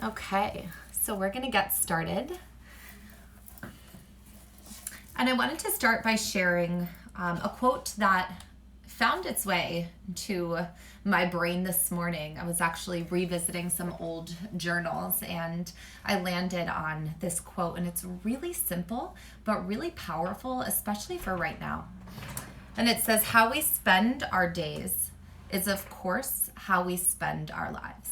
Okay, so we're going to get started. And I wanted to start by sharing a quote that found its way to my brain this morning. I was actually revisiting some old journals and I landed on this quote, and it's really simple but really powerful, especially for right now. And it says, "How we spend our days is, of course, how we spend our lives."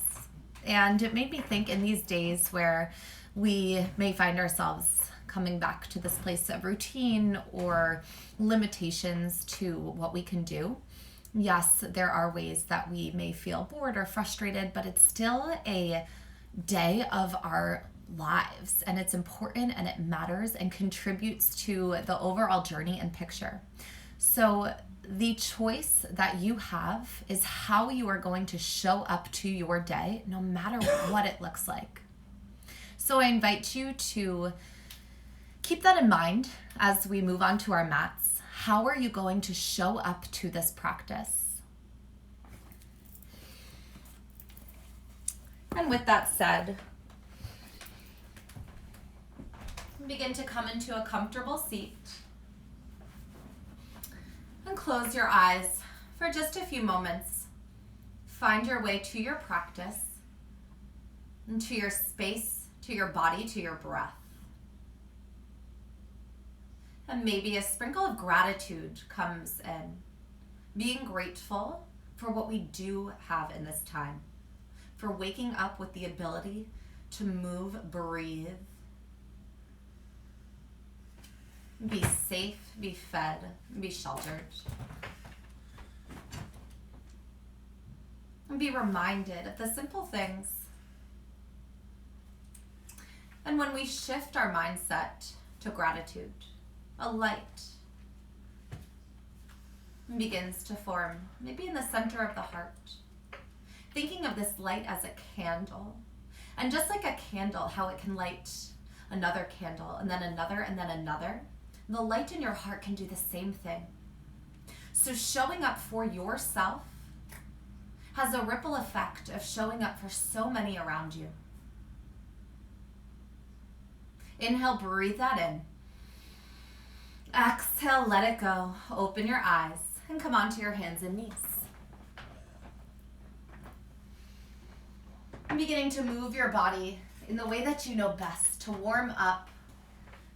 And it made me think, in these days where we may find ourselves coming back to this place of routine or limitations to what we can do. Yes, there are ways that we may feel bored or frustrated, but it's still a day of our lives, and it's important and it matters and contributes to the overall journey and picture. So the choice that you have is how you are going to show up to your day, no matter what it looks like. So I invite you to keep that in mind as we move on to our mats. How are you going to show up to this practice? And with that said, begin to come into a comfortable seat. And close your eyes for just a few moments. Find your way to your practice, and to your space, to your body, to your breath. And maybe a sprinkle of gratitude comes in. Being grateful for what we do have in this time. For waking up with the ability to move, breathe, be safe, be fed, be sheltered. And be reminded of the simple things. And when we shift our mindset to gratitude, a light begins to form, maybe in the center of the heart. Thinking of this light as a candle. And just like a candle, how it can light another candle, and then another, and then another. The light in your heart can do the same thing. So showing up for yourself has a ripple effect of showing up for so many around you. Inhale, breathe that in. Exhale, let it go. Open your eyes and come onto your hands and knees. And beginning to move your body in the way that you know best to warm up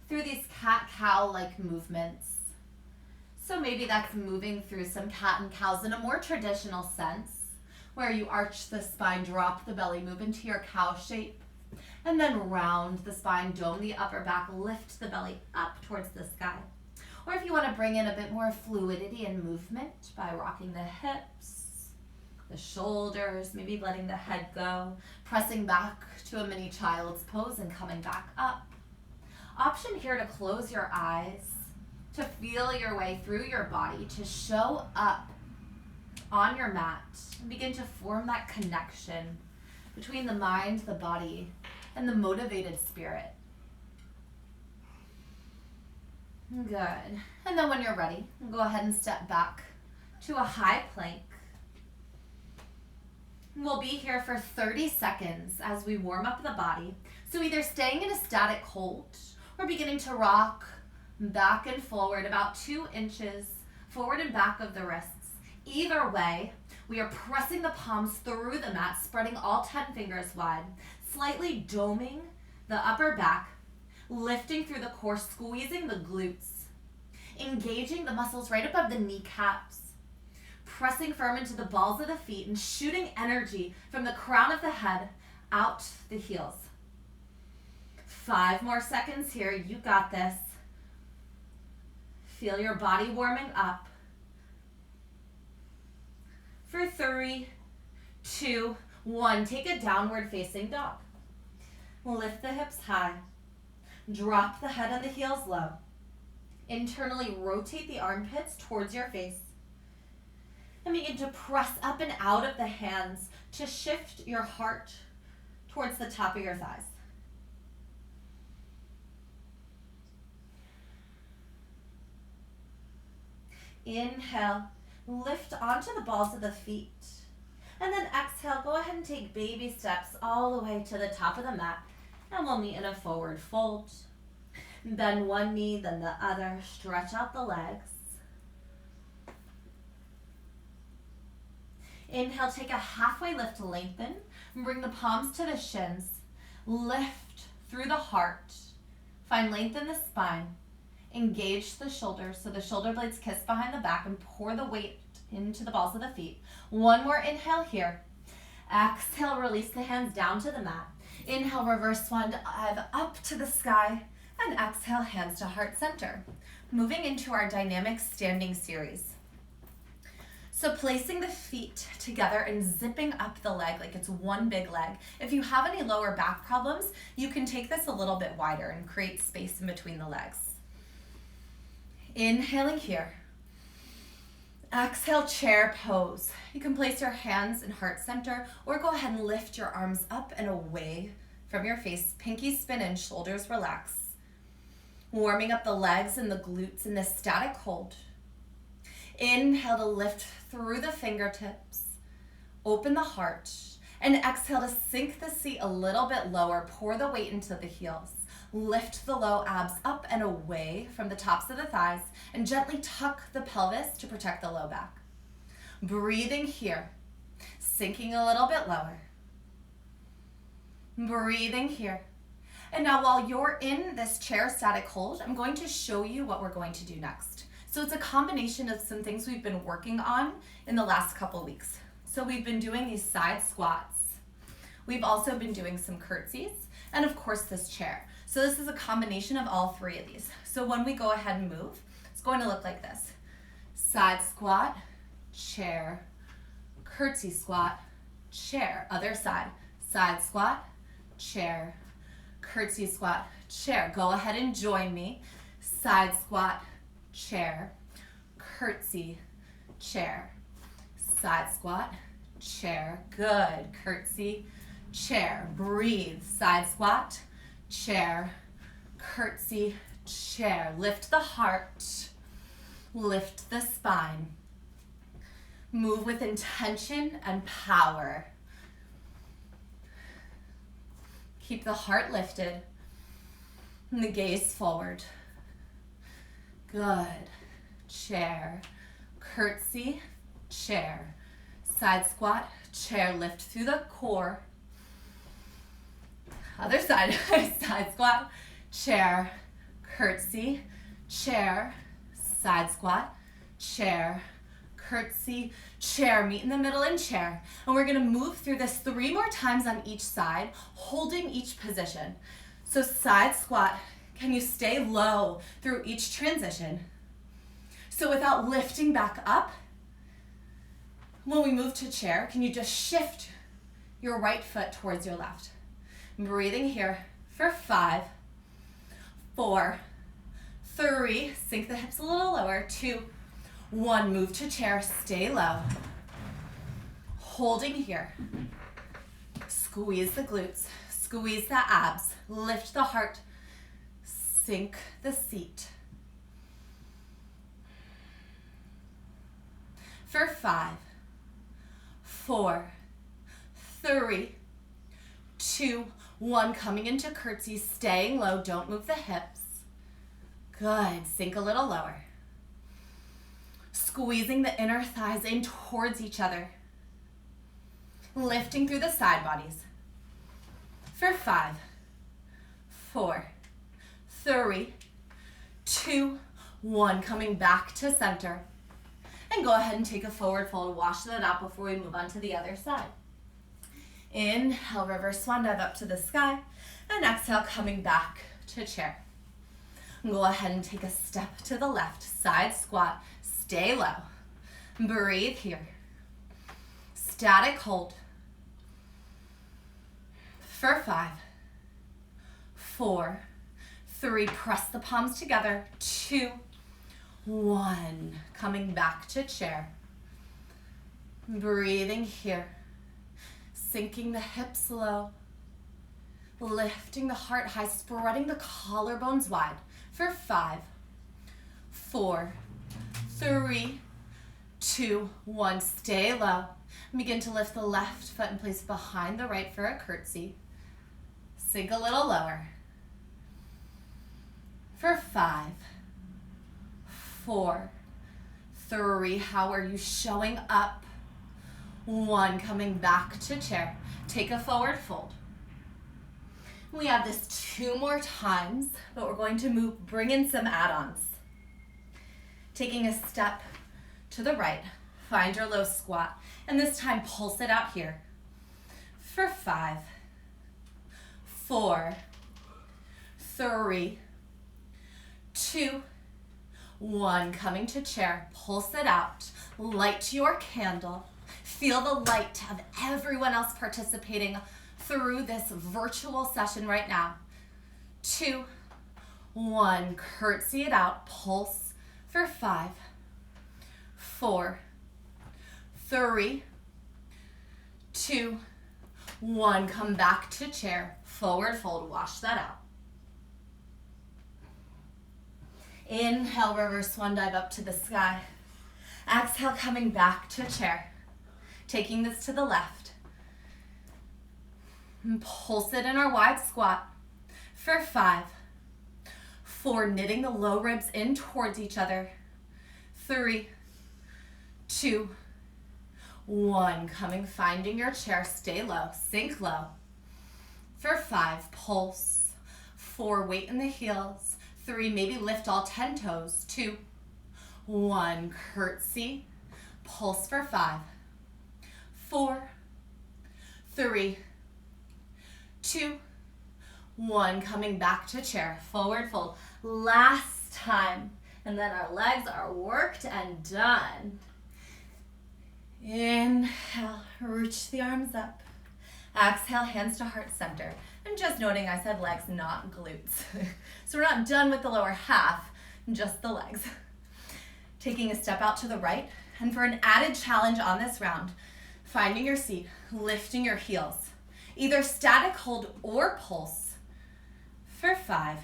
through these cat-cow-like movements. So maybe that's moving through some cat and cows in a more traditional sense, where you arch the spine, drop the belly, move into your cow shape, and then round the spine, dome the upper back, lift the belly up towards the sky. Or if you want to bring in a bit more fluidity and movement by rocking the hips, the shoulders, maybe letting the head go, pressing back to a mini child's pose and coming back up. Option here to close your eyes, to feel your way through your body, to show up on your mat and begin to form that connection between the mind, the body, and the motivated spirit. Good. And then when you're ready, go ahead and step back to a high plank. We'll be here for 30 seconds as we warm up the body. So either staying in a static hold or beginning to rock back and forward about 2 inches forward and back of the wrists. Either way, we are pressing the palms through the mat, spreading all 10 fingers wide, slightly doming the upper back, lifting through the core, squeezing the glutes, engaging the muscles right above the kneecaps, pressing firm into the balls of the feet and shooting energy from the crown of the head out the heels. 5 more seconds here. You got this. Feel your body warming up. For 3, 2, 1. Take a downward facing dog. Lift the hips high. Drop the head and the heels low. Internally rotate the armpits towards your face. And begin to press up and out of the hands to shift your heart towards the top of your thighs. Inhale, lift onto the balls of the feet. And then exhale, go ahead ahead and take baby steps all the way to the top of the mat, and we'll meet in a forward fold. Bend one knee, then the other. Stretch out the legs. Inhale, take a halfway lift to lengthen. Bring the palms to the shins. Lift through the heart. Find length in the spine. Engage the shoulders so the shoulder blades kiss behind the back and pour the weight into the balls of the feet. One more inhale here. Exhale, release the hands down to the mat. Inhale, reverse swan dive up to the sky. And exhale, hands to heart center. Moving into our dynamic standing series. So placing the feet together and zipping up the leg like it's one big leg. If you have any lower back problems, you can take this a little bit wider and create space in between the legs. Inhaling here. Exhale, chair pose. You can place your hands in heart center or go ahead and lift your arms up and away from your face. Pinkies spin in, shoulders relax. Warming up the legs and the glutes in this static hold. Inhale to lift through the fingertips. Open the heart. And exhale to sink the seat a little bit lower. Pour the weight into the heels. Lift the low abs up and away from the tops of the thighs. And gently tuck the pelvis to protect the low back. Breathing here. Sinking a little bit lower. Breathing here. And now while you're in this chair static hold, I'm going to show you what we're going to do next. So it's a combination of some things we've been working on in the last couple weeks. So we've been doing these side squats. We've also been doing some curtsies, and of course this chair. So this is a combination of all three of these. So when we go ahead and move, it's going to look like this. Side squat, chair, curtsy squat, chair. Other side. Side squat, chair, curtsy squat, chair. Go ahead and join me. Side squat, chair, curtsy, chair. Side squat, chair. Good. Curtsy, chair. Breathe. Side squat, chair, curtsy, chair. Lift the heart. Lift the spine. Move with intention and power. Keep the heart lifted and the gaze forward. Good. Chair, curtsy, chair. Side squat, chair. Lift through the core. Other side. Side squat, chair, curtsy, chair. Side squat, chair, curtsy, chair. Meet in the middle and chair. And we're going to move through this 3 more times on each side, holding each position. So side squat, can you stay low through each transition? So without lifting back up, when we move to chair, can you just shift your right foot towards your left? Breathing here for 5, 4, 3, sink the hips a little lower, 2, 1, move to chair, stay low. Holding here. Squeeze the glutes, squeeze the abs, lift the heart, sink the seat. For 5, 4, 3, 2, 1, coming into curtsy, staying low, don't move the hips. Good, sink a little lower. Squeezing the inner thighs in towards each other. Lifting through the side bodies. For 5, 4, 3, 2, 1, coming back to center. And go ahead and take a forward fold, wash that out before we move on to the other side. Inhale, reverse swan dive up to the sky. And exhale, coming back to chair. Go ahead and take a step to the left, side squat, stay low. Breathe here. Static hold. For 5, 4, 3, press the palms together, 2, 1, coming back to chair. Breathing here. Sinking the hips low. Lifting the heart high, spreading the collarbones wide. For 5, 4, 3, 2, 1, stay low. Begin to lift the left foot and place behind the right for a curtsy. Sink a little lower. For 5, 4, 3. How are you showing up? 1, coming back to chair. Take a forward fold. We have this 2 more times, but we're going to bring in some add-ons. Taking a step to the right, find your low squat, and this time pulse it out here. For 5, 4, 3, 2, 1. Coming to chair, pulse it out, light your candle. Feel the light of everyone else participating through this virtual session right now. 2, 1. Curtsy it out, pulse for 5, 4, 3, 2, 1. Come back to chair, forward fold, wash that out. Inhale, reverse swan dive up to the sky. Exhale, coming back to chair. Taking this to the left. And pulse it in our wide squat for 5, 4, knitting the low ribs in towards each other. 3, 2, 1, coming, finding your chair, stay low, sink low. For 5, pulse. 4, weight in the heels. 3, maybe lift all 10 toes. 2, 1, curtsy, pulse for 5, 4, 3, 2, 1, coming back to chair, forward fold. Last time, and then our legs are worked and done. Inhale, reach the arms up. Exhale, hands to heart center. And just noting I said legs, not glutes. So we're not done with the lower half, just the legs. Taking a step out to the right, and for an added challenge on this round, finding your seat, lifting your heels. Either static hold or pulse for 5,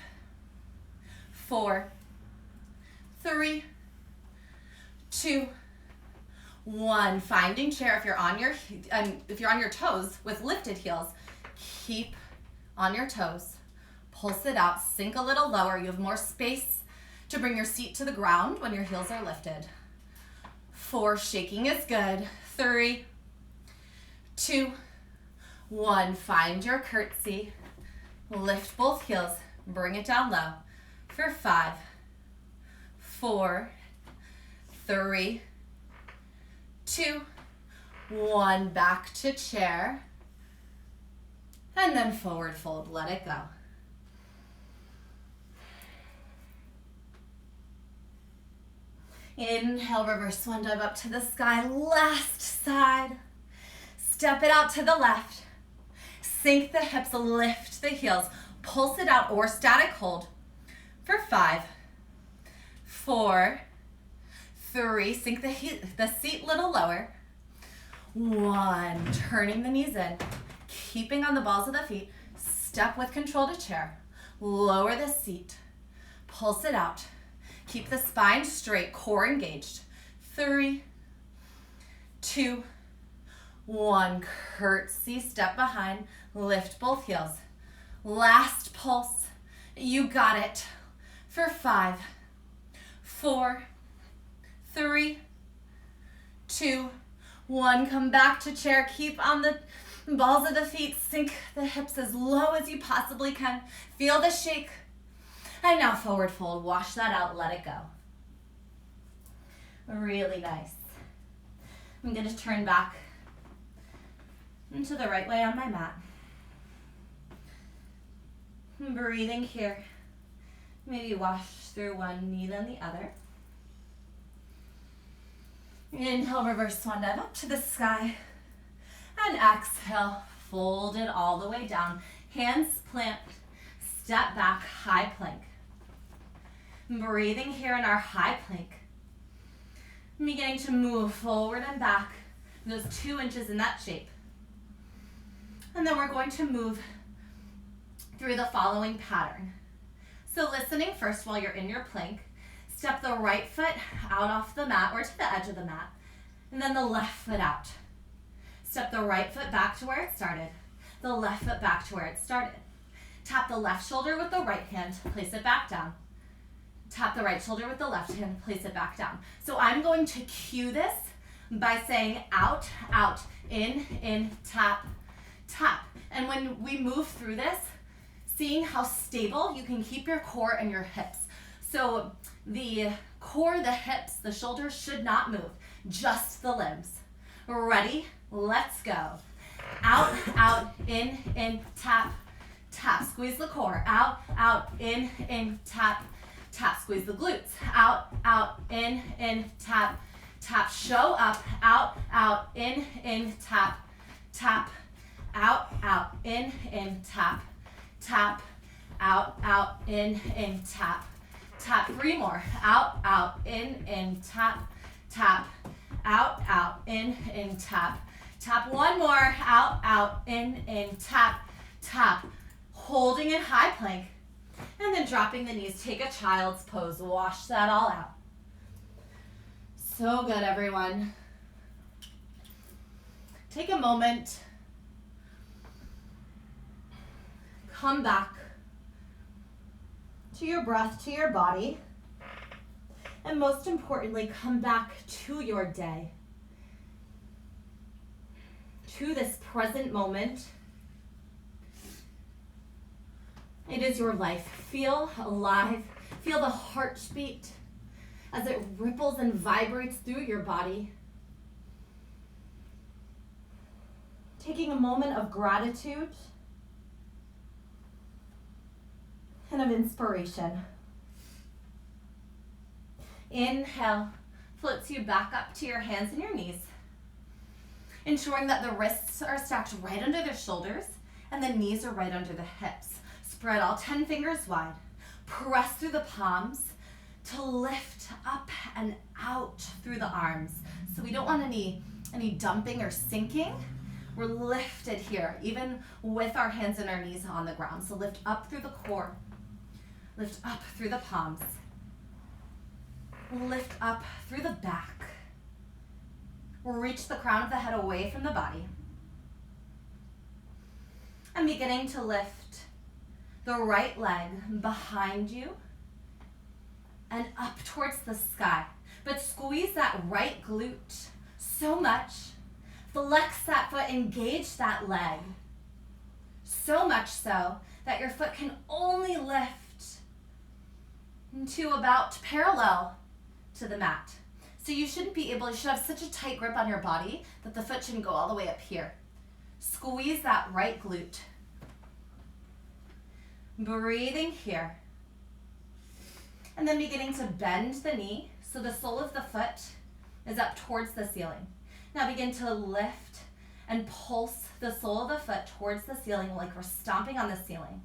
4, 3, 2, 1. Finding chair if you're on your toes with lifted heels. Keep on your toes. Pulse it out. Sink a little lower. You have more space to bring your seat to the ground when your heels are lifted. 4. Shaking is good. 3, 2, 1. Find your curtsy. Lift both heels. Bring it down low. For 5, 4, 3, 2, 1. Back to chair. And then forward fold. Let it go. Inhale, reverse swan dive up to the sky. Last side. Step it out to the left. Sink the hips, lift the heels. Pulse it out or static hold for 5, 4, 3. Sink the seat a little lower. 1. Turning the knees in. Keeping on the balls of the feet. Step with control to chair. Lower the seat. Pulse it out. Keep the spine straight, core engaged. 3, 2, 1. Curtsy, step behind, lift both heels. Last pulse. You got it. For 5, 4, 3, 2, 1. Come back to chair. Keep on the balls of the feet. Sink the hips as low as you possibly can. Feel the shake. And now forward fold. Wash that out. Let it go. Really nice. I'm going to turn back into the right way on my mat. Breathing here. Maybe wash through one knee then the other. Inhale, reverse swan dive up to the sky. And exhale, fold it all the way down. Hands plant, step back, high plank. Breathing here in our high plank. Beginning to move forward and back, those 2 inches in that shape. And then we're going to move through the following pattern. So listening first while you're in your plank, step the right foot out off the mat or to the edge of the mat, and then the left foot out. Step the right foot back to where it started. The left foot back to where it started. Tap the left shoulder with the right hand, place it back down. Tap the right shoulder with the left hand, place it back down. So I'm going to cue this by saying out, out, in, tap, tap. And when we move through this, seeing how stable you can keep your core and your hips. So the core, the hips, the shoulders should not move, just the limbs. Ready? Let's go. Out, out, in, tap, tap. Squeeze the core. Out, out, in, tap, tap. Squeeze the glutes. Out, out, in, tap, tap. Show up. Out, out, in, tap, tap. Out, out, in, tap, tap. Out, out, in, tap, tap. 3 more. Out, out, in, tap, tap. Out, out, in, tap, tap. 1 more. Out, out, in, tap, tap. Holding in high plank. And then dropping the knees. Take a child's pose. Wash that all out. So good, everyone. Take a moment. Come back to your breath, to your body. And most importantly, come back to your day. To this present moment. It is your life. Feel alive. Feel the heartbeat as it ripples and vibrates through your body. Taking a moment of gratitude and of inspiration. Inhale, floats you back up to your hands and your knees, ensuring that the wrists are stacked right under the shoulders and the knees are right under the hips. Spread all 10 fingers wide. Press through the palms to lift up and out through the arms. So we don't want any dumping or sinking. We're lifted here, even with our hands and our knees on the ground. So lift up through the core. Lift up through the palms. Lift up through the back. Reach the crown of the head away from the body. And beginning to lift the right leg behind you and up towards the sky. But squeeze that right glute so much. Flex that foot, engage that leg. So much so that your foot can only lift to about parallel to the mat. So you should have such a tight grip on your body that the foot shouldn't go all the way up here. Squeeze that right glute. Breathing here. And then beginning to bend the knee so the sole of the foot is up towards the ceiling. Now begin to lift and pulse the sole of the foot towards the ceiling like we're stomping on the ceiling.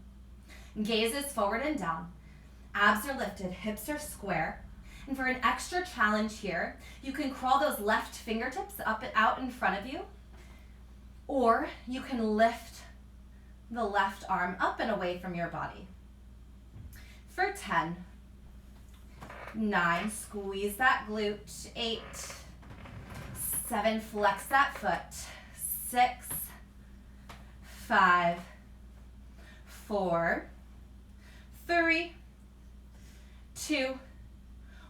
Gaze is forward and down. Abs are lifted, hips are square. And for an extra challenge here, you can crawl those left fingertips up and out in front of you, or you can lift the left arm up and away from your body. For 10, 9, squeeze that glute, 8, 7, flex that foot, 6, 5, 4, 3, 2,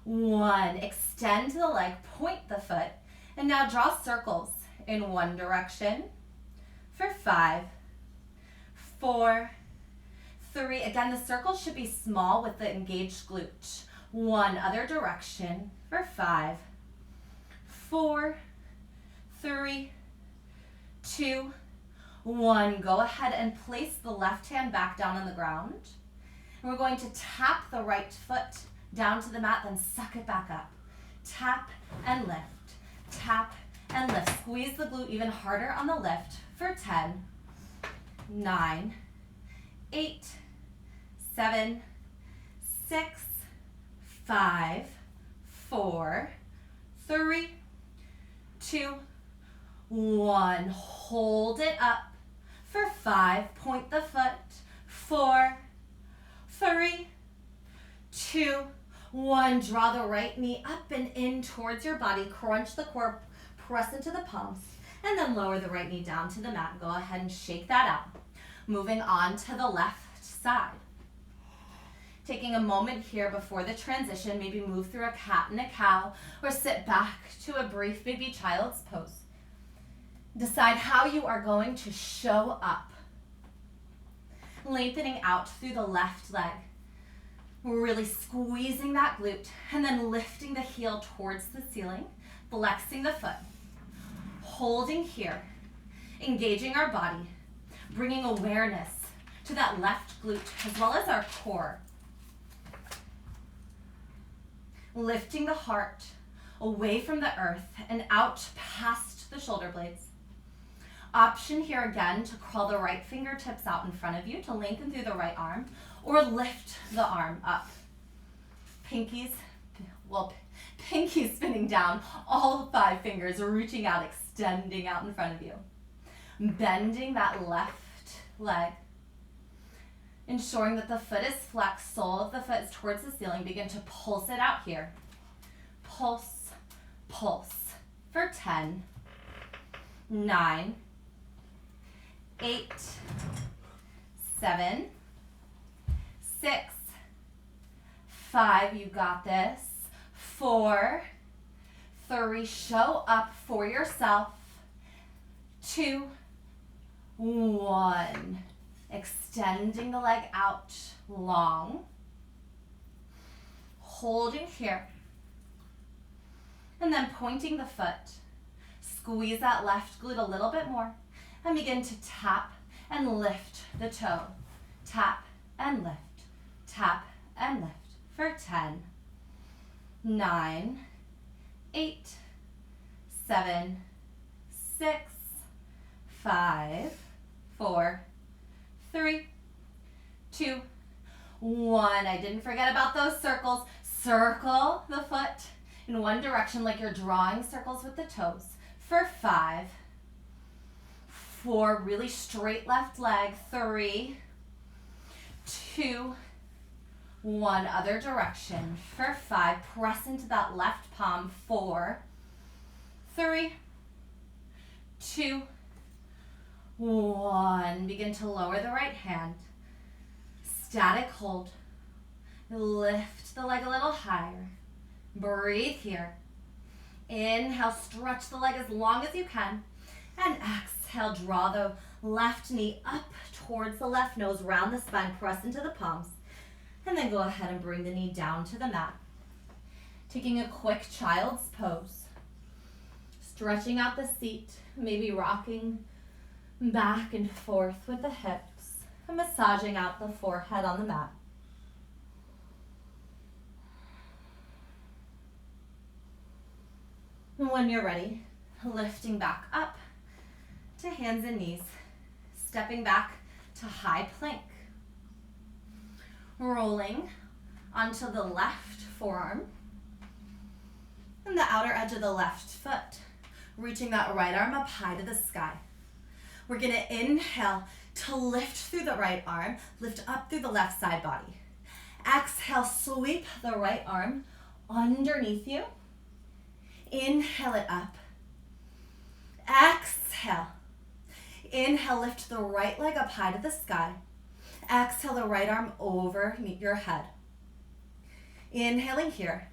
1. Extend the leg, point the foot, and now draw circles in one direction for 5, 4, 3. Again, the circle should be small with the engaged glute. One other direction for 5, 4, 3, 2, 1. Go ahead and place the left hand back down on the ground. And we're going to tap the right foot down to the mat, then suck it back up. Tap and lift. Tap and lift. Squeeze the glute even harder on the lift for 10, 9, 8, 7, 6, 5, 4, 3, 2, 1. Hold it up for 5. Point the foot. 4, 3, 2, 1. Draw the right knee up and in towards your body. Crunch the core. Press into the palms. And then lower the right knee down to the mat. Go ahead and shake that out. Moving on to the left side. Taking a moment here before the transition, maybe move through a cat and a cow or sit back to a brief baby child's pose. Decide how you are going to show up. Lengthening out through the left leg. Really squeezing that glute and then lifting the heel towards the ceiling, flexing the foot. Holding here, engaging our body, bringing awareness to that left glute as well as our core. Lifting the heart away from the earth and out past the shoulder blades. Option here again to crawl the right fingertips out in front of you to lengthen through the right arm or lift the arm up. Pinkies spinning down, all 5 fingers reaching out, extending out in front of you. Bending that left leg. Ensuring that the foot is flexed, sole of the foot is towards the ceiling. Begin to pulse it out here. Pulse, pulse for 10, 9, 8, 7, 6, 5, you got this. 4, 3, show up for yourself. 2, 1. Extending the leg out long. Holding here. And then pointing the foot. Squeeze that left glute a little bit more. And begin to tap and lift the toe. Tap and lift. Tap and lift for 10, 9, 8, 7, 6, 5, 4, 3, 2, 1. I didn't forget about those circles. Circle the foot in one direction like you're drawing circles with the toes for 5, 4, really straight left leg, 3, 2, 1, other direction for 5. Press into that left palm, 4, 3, 2, 1. Begin to lower the right hand. Static hold. Lift the leg a little higher. Breathe here. Inhale, stretch the leg as long as you can. And exhale, draw the left knee up towards the left nose, round the spine, press into the palms. And then go ahead and bring the knee down to the mat. Taking a quick child's pose. Stretching out the seat, maybe rocking back and forth with the hips. And massaging out the forehead on the mat. When you're ready, lifting back up to hands and knees. Stepping back to high plank. Rolling onto the left forearm and the outer edge of the left foot. Reaching that right arm up high to the sky. We're going to inhale to lift through the right arm, lift up through the left side body. Exhale, sweep the right arm underneath you. Inhale it up. Exhale. Inhale, lift the right leg up high to the sky. Exhale, the right arm over your head. Inhaling here.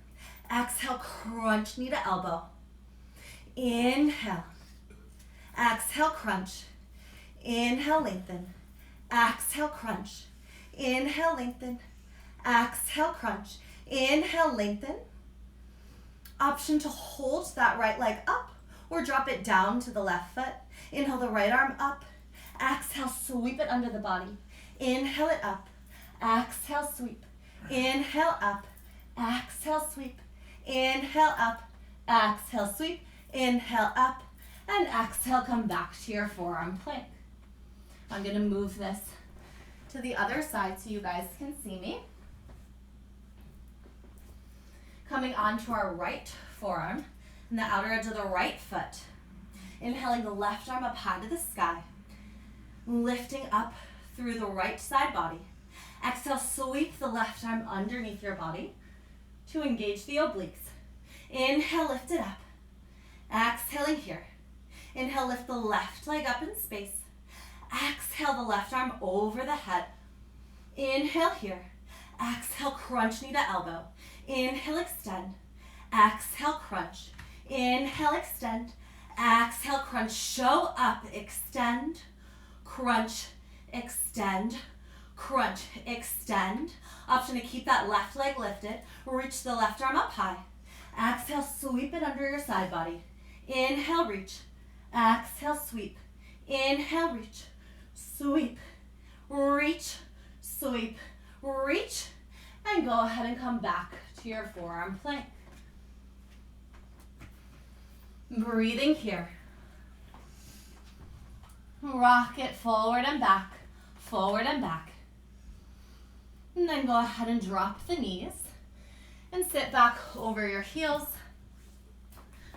Exhale, crunch knee to elbow. Inhale. Exhale, crunch. Inhale, lengthen. Exhale, crunch. Inhale, lengthen. Exhale, crunch. Inhale, lengthen. Option to hold that right leg up or drop it down to the left foot. Inhale the right arm up. Exhale, sweep it under the body. Inhale it up. Exhale, sweep. Inhale up. Exhale, sweep. Inhale up. Exhale, sweep. Inhale up. And exhale, come back to your forearm plank. I'm going to move this to the other side so you guys can see me. Coming onto our right forearm and the outer edge of the right foot. Inhaling the left arm up high to the sky. Lifting up through the right side body. Exhale, sweep the left arm underneath your body to engage the obliques. Inhale, lift it up. Exhaling here. Inhale, lift the left leg up in space. Exhale, the left arm over the head. Inhale here. Exhale, crunch knee to elbow. Inhale, extend. Exhale, crunch. Inhale, extend. Exhale, crunch. Show up, extend, crunch, extend, crunch, extend. Option to keep that left leg lifted. Reach the left arm up high. Exhale, sweep it under your side body. Inhale, reach. Exhale, sweep. Inhale, reach. Sweep. Reach. Sweep. Reach. And go ahead and come back to your forearm plank. Breathing here. Rock it forward and back. Forward and back. And then go ahead and drop the knees and sit back over your heels.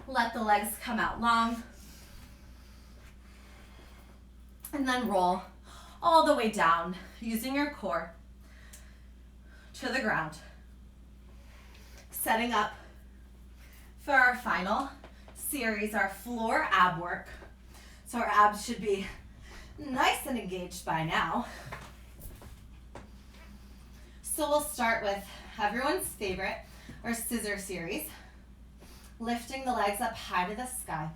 Let the legs come out long. And then roll all the way down using your core to the ground. Setting up for our final series, our floor ab work. So our abs should be nice and engaged by now. So we'll start with everyone's favorite, our scissor series. Lifting the legs up high to the sky.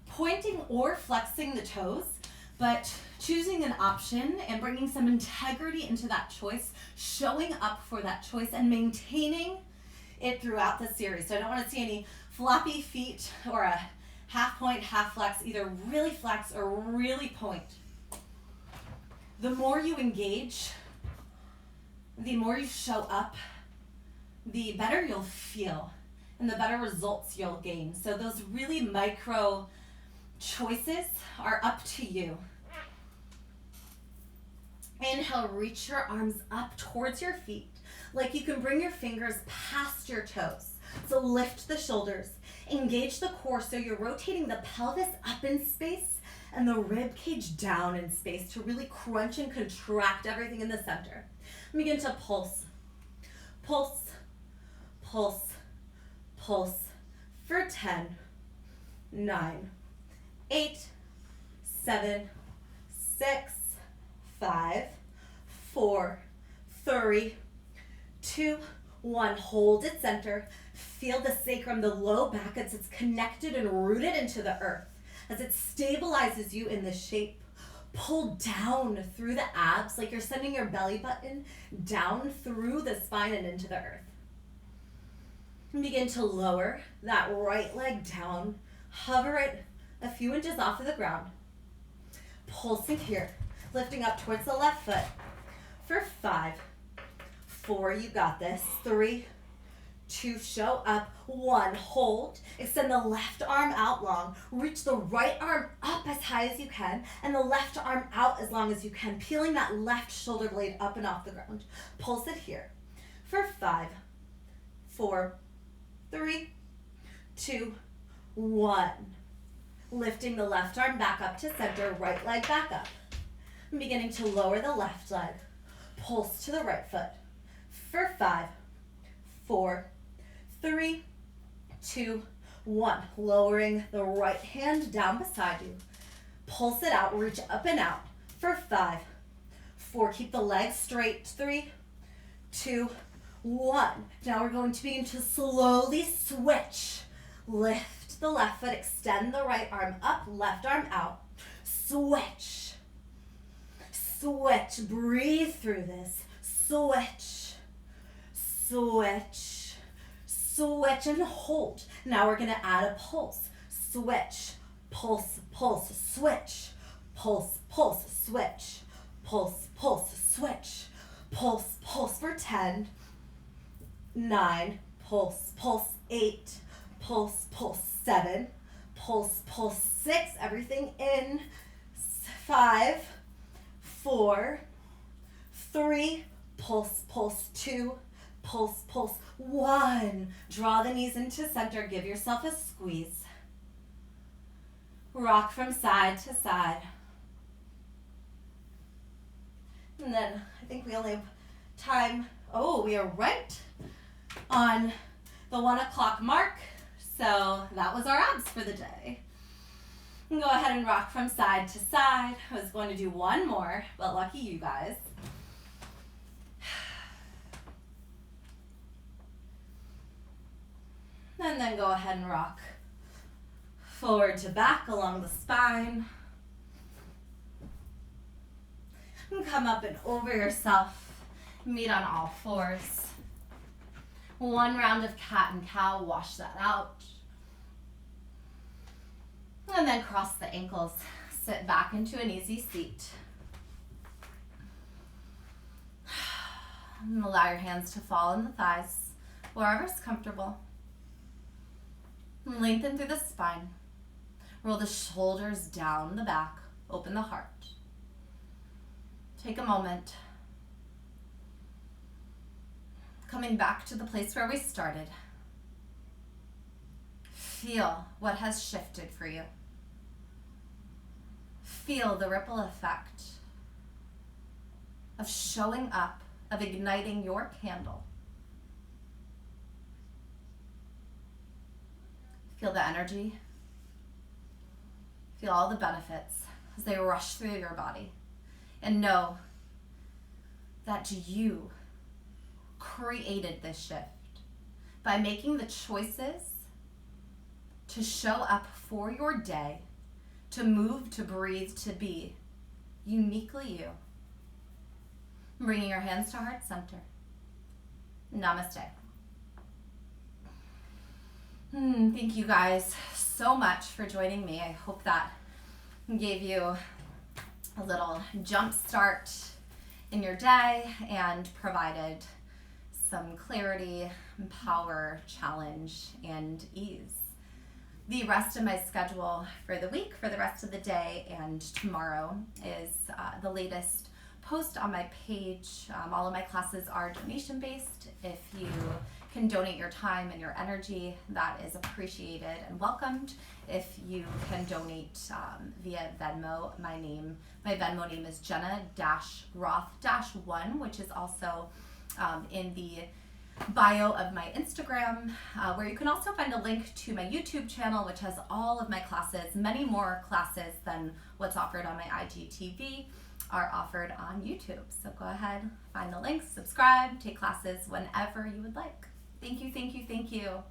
Pointing or flexing the toes, but choosing an option and bringing some integrity into that choice, showing up for that choice and maintaining it throughout the series. So I don't want to see any floppy feet or a half point, half flex, either really flex or really point. The more you engage, the more you show up, the better you'll feel and the better results you'll gain. So those really micro choices are up to you. Inhale, reach your arms up towards your feet, like you can bring your fingers past your toes. So lift the shoulders, engage the core so you're rotating the pelvis up in space and the rib cage down in space to really crunch and contract everything in the center. Begin to pulse, pulse, pulse, pulse for 10, 9, 8, 7, 6, 5, 4, 3, 2, 1. Hold at center. Feel the sacrum, the low back as it's connected and rooted into the earth. As it stabilizes you in this shape, pull down through the abs like you're sending your belly button down through the spine and into the earth. And begin to lower that right leg down. Hover it a few inches off of the ground. Pulsing here, lifting up towards the left foot for 5, 4, you got this, 3, 2, show up, 1, hold, extend the left arm out long, reach the right arm up as high as you can, and the left arm out as long as you can, peeling that left shoulder blade up and off the ground. Pulse it here for 5, 4, 3, 2, 1. Lifting the left arm back up to center, right leg back up. I'm beginning to lower the left leg. Pulse to the right foot for 5, 4, 3, 2, 1. Lowering the right hand down beside you. Pulse it out, reach up and out for 5, 4. Keep the legs straight. 3, 2, 1. Now we're going to begin to slowly switch. Lift the left foot, extend the right arm up, left arm out. Switch. Switch. Breathe through this. Switch. Switch. Switch and hold. Now we're going to add a pulse. Switch. Pulse, pulse, switch. Pulse, pulse, switch. Pulse, pulse, switch. Pulse, pulse for 10. 9. Pulse, pulse 8. Pulse, pulse 7. Pulse, pulse 6. Everything in. 5, 4, 3. Pulse, pulse 2. Pulse, pulse 1. Draw the knees into center. Give yourself a squeeze. Rock from side to side. And then I think we only have time. Oh, we are right on the 1 o'clock mark. So that was our abs for the day. And go ahead and rock from side to side. I was going to do one more, but lucky you guys. And then go ahead and rock forward to back along the spine. And come up and over yourself. Meet on all fours. One round of cat and cow, wash that out. And then cross the ankles. Sit back into an easy seat. And allow your hands to fall in the thighs, wherever's comfortable. And lengthen through the spine. Roll the shoulders down the back. Open the heart. Take a moment. Coming back to the place where we started. Feel what has shifted for you. Feel the ripple effect of showing up, of igniting your candle. Feel the energy. Feel all the benefits as they rush through your body. And know that you created this shift by making the choices to show up for your day, to move, to breathe, to be uniquely you. Bringing your hands to heart center. Namaste. Thank you guys so much for joining me. I hope that gave you a little jump start in your day and provided some clarity, power, challenge, and ease. The rest of my schedule for the week, for the rest of the day, and tomorrow is the latest post on my page. All of my classes are donation-based. If you can donate your time and your energy, that is appreciated and welcomed. If you can donate via Venmo, my Venmo name is Jenna-Roth-1, which is also in the bio of my Instagram, where you can also find a link to my YouTube channel, which has all of my classes. Many more classes than what's offered on my IGTV are offered on YouTube. So go ahead, find the links, subscribe, take classes whenever you would like. Thank you, thank you, thank you.